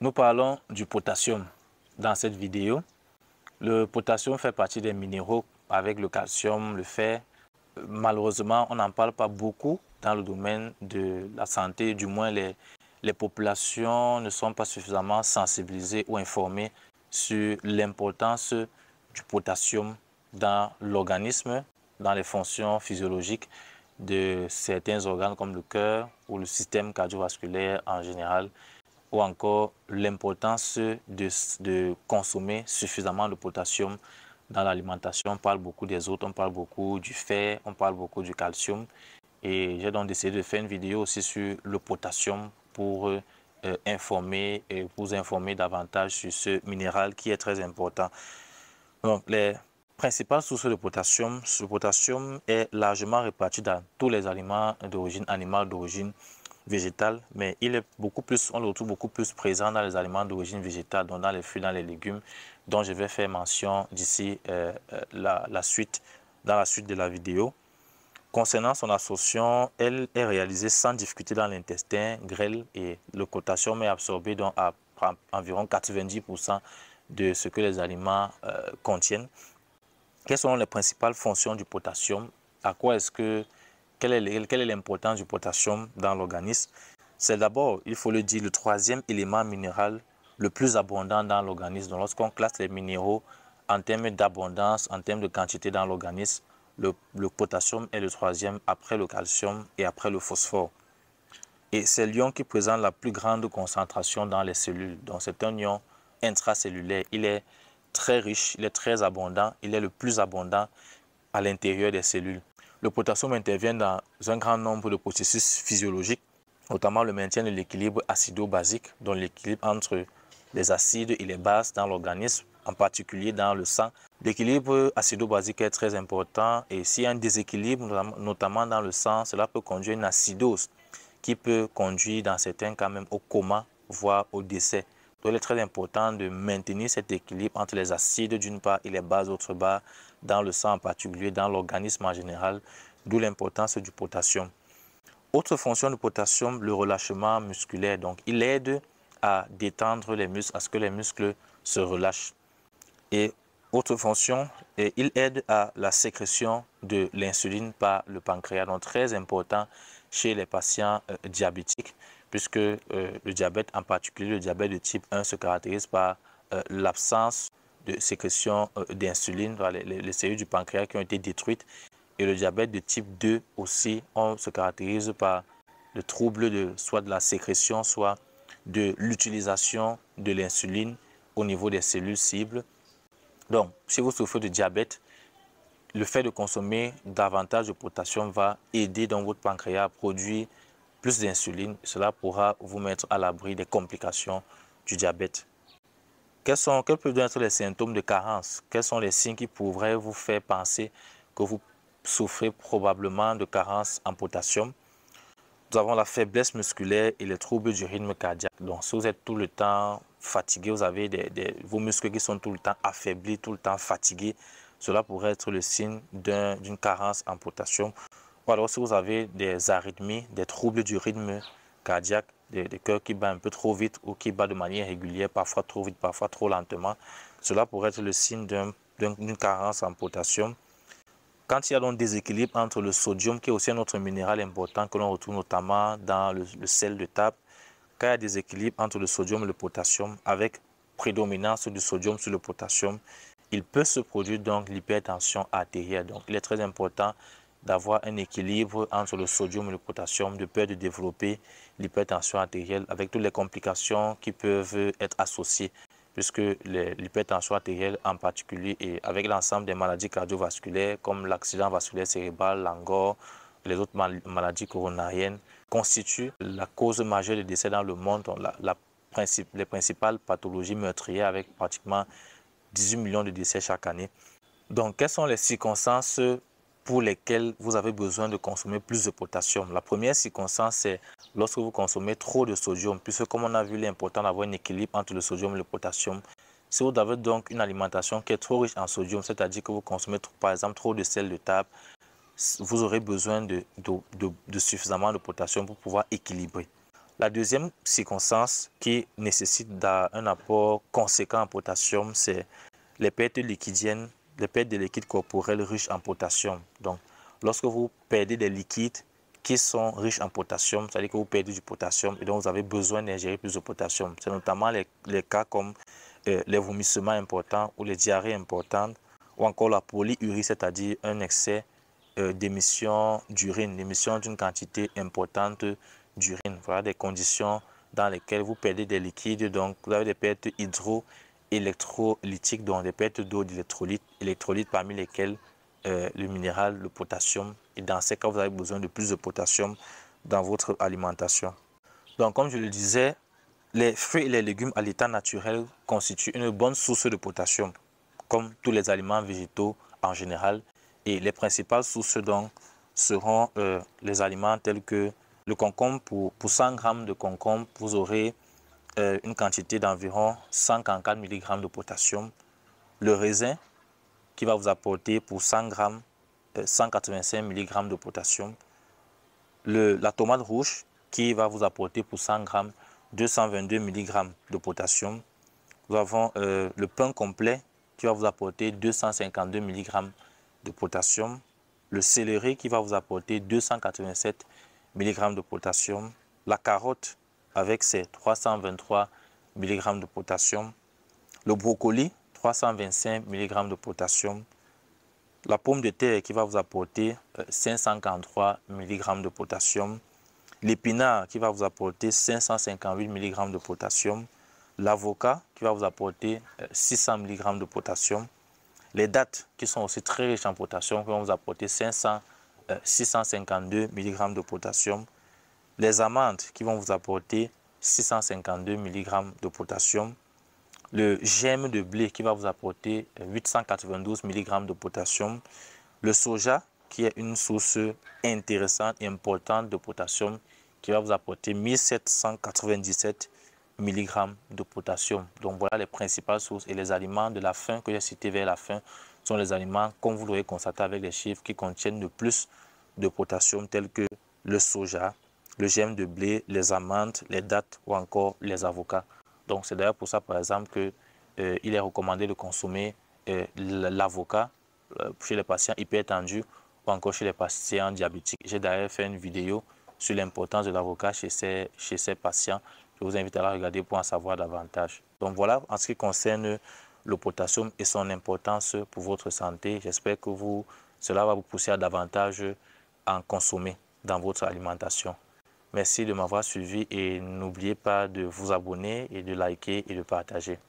Nous parlons du potassium dans cette vidéo. Le potassium fait partie des minéraux avec le calcium, le fer. Malheureusement, on n'en parle pas beaucoup dans le domaine de la santé. Du moins, les populations ne sont pas suffisamment sensibilisées ou informées sur l'importance du potassium dans l'organisme, dans les fonctions physiologiques de certains organes comme le cœur ou le système cardiovasculaire en général, ou encore l'importance de consommer suffisamment de potassium dans l'alimentation. On parle beaucoup des autres, on parle beaucoup du fer, on parle beaucoup du calcium. Et j'ai donc décidé de faire une vidéo aussi sur le potassium pour informer et vous informer davantage sur ce minéral qui est très important. Donc, les principales sources de potassium, ce potassium est largement réparti dans tous les aliments d'origine animale, d'origine végétale, mais il est beaucoup plus, on le retrouve beaucoup plus présent dans les aliments d'origine végétale, donc dans les fruits, dans les légumes, dont je vais faire mention d'ici dans la suite de la vidéo. Concernant son absorption, elle est réalisée sans difficulté dans l'intestin grêle et le potassium est absorbé donc à environ 90% de ce que les aliments contiennent. Quelles sont les principales fonctions du potassium? Quelle est l'importance du potassium dans l'organisme? C'est d'abord, il faut le dire, le troisième élément minéral le plus abondant dans l'organisme. Donc, lorsqu'on classe les minéraux en termes d'abondance, en termes de quantité dans l'organisme, le potassium est le troisième après le calcium et après le phosphore. Et c'est l'ion qui présente la plus grande concentration dans les cellules. Donc, c'est un ion intracellulaire. Il est très riche, il est très abondant, il est le plus abondant à l'intérieur des cellules. Le potassium intervient dans un grand nombre de processus physiologiques, notamment le maintien de l'équilibre acido-basique, donc l'équilibre entre les acides et les bases dans l'organisme, en particulier dans le sang. L'équilibre acido-basique est très important et s'il y a un déséquilibre, notamment dans le sang, cela peut conduire à une acidose qui peut conduire dans certains cas même au coma, voire au décès. Donc il est très important de maintenir cet équilibre entre les acides d'une part et les bases d'autre part, dans le sang en particulier, dans l'organisme en général, d'où l'importance du potassium. Autre fonction du potassium, le relâchement musculaire. Donc il aide à détendre les muscles, à ce que les muscles se relâchent. Et autre fonction, il aide à la sécrétion de l'insuline par le pancréas. Donc très important chez les patients diabétiques, puisque le diabète, en particulier le diabète de type 1, se caractérise par l'absence de sécrétion d'insuline, les cellules du pancréas qui ont été détruites. Et le diabète de type 2 aussi, on se caractérise par le trouble soit de la sécrétion, soit de l'utilisation de l'insuline au niveau des cellules cibles. Donc, si vous souffrez de diabète, le fait de consommer davantage de potassium va aider dans votre pancréas à produire plus d'insuline. Cela pourra vous mettre à l'abri des complications du diabète. Quels peuvent être les symptômes de carence? Quels sont les signes qui pourraient vous faire penser que vous souffrez probablement de carence en potassium? Nous avons la faiblesse musculaire et les troubles du rythme cardiaque. Donc, si vous êtes tout le temps fatigué, vous avez vos muscles qui sont tout le temps affaiblis, tout le temps fatigués, cela pourrait être le signe d'une carence en potassium. Ou alors, si vous avez des arythmies, des troubles du rythme cardiaque, des cœurs qui battent un peu trop vite ou qui battent de manière régulière, parfois trop vite, parfois trop lentement, cela pourrait être le signe d'une carence en potassium. Quand il y a donc des déséquilibres entre le sodium, qui est aussi un autre minéral important que l'on retrouve notamment dans le sel de table, quand il y a des déséquilibres entre le sodium et le potassium, avec prédominance du sodium sur le potassium, il peut se produire donc l'hypertension artérielle. Donc il est très important d'avoir un équilibre entre le sodium et le potassium, de peur de développer l'hypertension artérielle avec toutes les complications qui peuvent être associées, puisque l'hypertension artérielle en particulier et avec l'ensemble des maladies cardiovasculaires comme l'accident vasculaire cérébral, l'angor, les autres maladies coronariennes constituent la cause majeure de décès dans le monde, les principales pathologies meurtrières avec pratiquement 18 millions de décès chaque année. Donc, quelles sont les circonstances pour lesquelles vous avez besoin de consommer plus de potassium? La première circonstance, c'est lorsque vous consommez trop de sodium, puisque comme on a vu, il est important d'avoir un équilibre entre le sodium et le potassium. Si vous avez donc une alimentation qui est trop riche en sodium, c'est-à-dire que vous consommez par exemple trop de sel de table, vous aurez besoin de suffisamment de potassium pour pouvoir équilibrer. La deuxième circonstance qui nécessite un apport conséquent en potassium, c'est les pertes liquidiennes, les pertes de liquides corporels riches en potassium. Donc, lorsque vous perdez des liquides qui sont riches en potassium, c'est-à-dire que vous perdez du potassium et donc vous avez besoin d'ingérer plus de potassium. C'est notamment les cas comme les vomissements importants ou les diarrhées importantes ou encore la polyurie, c'est-à-dire un excès d'émission d'urine, l'émission d'une quantité importante d'urine. Voilà des conditions dans lesquelles vous perdez des liquides, donc vous avez des pertes hydroélectrolytiques, donc des pertes d'eau d'électrolytes parmi lesquelles le minéral, le potassium. Et dans ces cas, vous avez besoin de plus de potassium dans votre alimentation. Donc, comme je le disais, les fruits et les légumes à l'état naturel constituent une bonne source de potassium, comme tous les aliments végétaux en général. Et les principales sources donc seront les aliments tels que le concombre. Pour 100 g de concombre, vous aurez une quantité d'environ 144 mg de potassium. Le raisin qui va vous apporter pour 100 g 185 mg de potassium. La tomate rouge qui va vous apporter pour 100 g 222 mg de potassium. Nous avons le pain complet qui va vous apporter 252 mg de potassium. Le céleri qui va vous apporter 287 mg de potassium. La carotte avec ses 323 mg de potassium. Le brocoli, 325 mg de potassium. La pomme de terre qui va vous apporter 543 mg de potassium. L'épinard qui va vous apporter 558 mg de potassium. L'avocat qui va vous apporter 600 mg de potassium. Les dattes qui sont aussi très riches en potassium qui vont vous apporter 652 mg de potassium. Les amandes qui vont vous apporter 652 mg de potassium. Le germe de blé qui va vous apporter 892 mg de potassium. Le soja qui est une source intéressante et importante de potassium qui va vous apporter 1797 mg de potassium. Donc voilà les principales sources et les aliments de la faim que j'ai cités vers la fin sont les aliments, comme vous l'aurez constaté avec les chiffres, qui contiennent le plus de potassium tels que le soja, le germe de blé, les amandes, les dattes ou encore les avocats. Donc c'est d'ailleurs pour ça par exemple que il est recommandé de consommer l'avocat chez les patients hypertendus ou encore chez les patients diabétiques. J'ai d'ailleurs fait une vidéo sur l'importance de l'avocat chez ces patients. Je vous invite à la regarder pour en savoir davantage. Donc voilà en ce qui concerne le potassium et son importance pour votre santé. J'espère que cela va vous pousser à davantage en consommer dans votre alimentation. Merci de m'avoir suivi et n'oubliez pas de vous abonner et de liker et de partager.